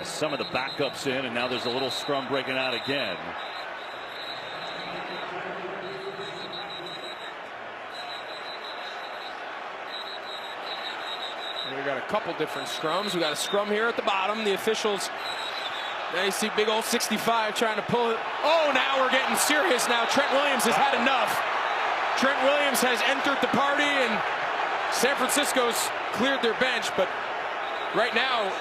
some of the backups in, and now there's a little scrum breaking out again. We got a couple different scrums. We got a scrum here at the bottom. The officials, now you see big old 65 trying to pull it. Oh, now we're getting serious now. Trent Williams has had enough. Trent Williams has entered the party, and San Francisco's cleared their bench, but right now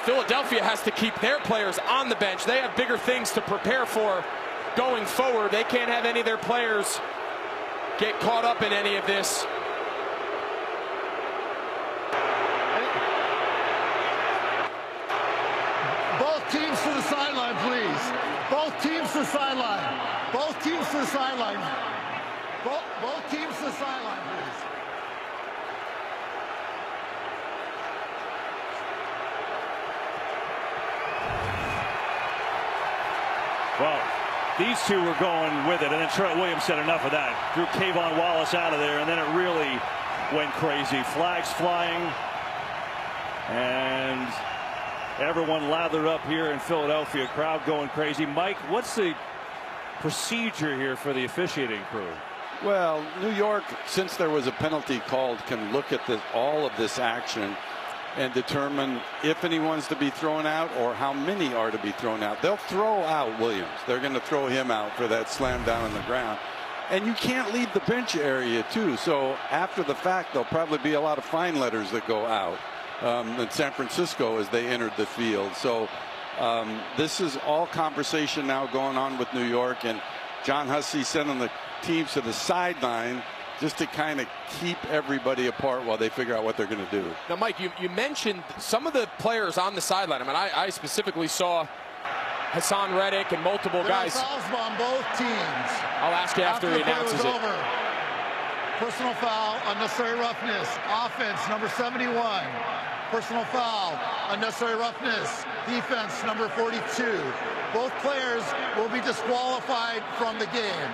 Philadelphia has to keep their players on the bench. They have bigger things to prepare for going forward. They can't have any of their players get caught up in any of this. Both teams to the sideline, please. Both teams to the sideline. Both teams to the sideline. Both teams to the sideline, please. Well, these two were going with it, and then Trent Williams said enough of that. Threw Kayvon Wallace out of there, and then it really went crazy. Flags flying, and everyone lathered up here in Philadelphia. Crowd going crazy. Mike, what's the procedure here for the officiating crew? Well, New York, since there was a penalty called, can look at all of this action and determine if anyone's to be thrown out or how many are to be thrown out. They'll throw out Williams. They're going to throw him out for that slam down on the ground. And you can't leave the bench area, too. So after the fact, there'll probably be a lot of fine letters that go out in San Francisco as they entered the field. So this is all conversation now going on with New York, and John Hussey sending the teams to the sideline just to kind of keep everybody apart while they figure out what they're going to do. Now, Mike, you mentioned some of the players on the sideline. I mean, I specifically saw Hassan Reddick and multiple guys. Fouls on both teams. I'll ask you after he announces it. Over. Personal foul, unnecessary roughness. Offense, number 71. Personal foul, unnecessary roughness. Defense, number 42. Both players will be disqualified from the game.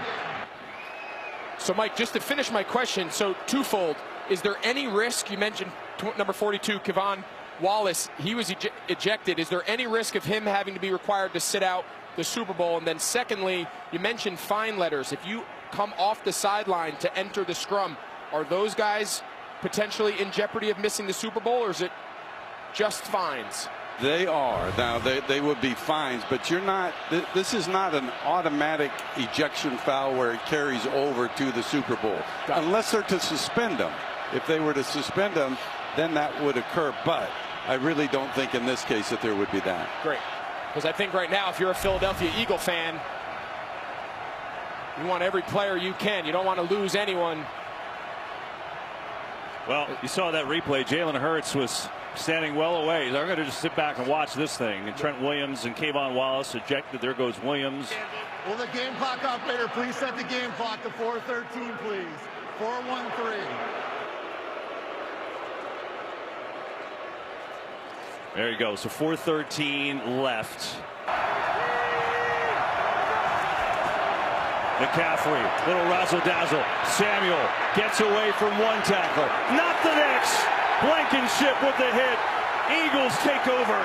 So, Mike, just to finish my question, so twofold. Is there any risk? You mentioned number 42, Kayvon Wallace. He was ejected. Is there any risk of him having to be required to sit out the Super Bowl? And then secondly, you mentioned fine letters. If you come off the sideline to enter the scrum, are those guys potentially in jeopardy of missing the Super Bowl, or is it just fines? They are. Now, they would be fines, but you're not. This is not an automatic ejection foul where it carries over to the Super Bowl, unless they're to suspend them. If they were to suspend them, then that would occur. But I really don't think in this case that there would be that. Great. Because I think right now, if you're a Philadelphia Eagle fan, you want every player you can. You don't want to lose anyone. Well, you saw that replay. Jalen Hurts was standing well away. They're going to just sit back and watch this thing. And Trent Williams and Kayvon Wallace ejected. There goes Williams. Will the game clock operator please set the game clock to 4:13, please? 4:13. There you go. So 4:13 left. McCaffrey, little razzle-dazzle. Samuel gets away from one tackle. Not the next. Blankenship with the hit. Eagles take over.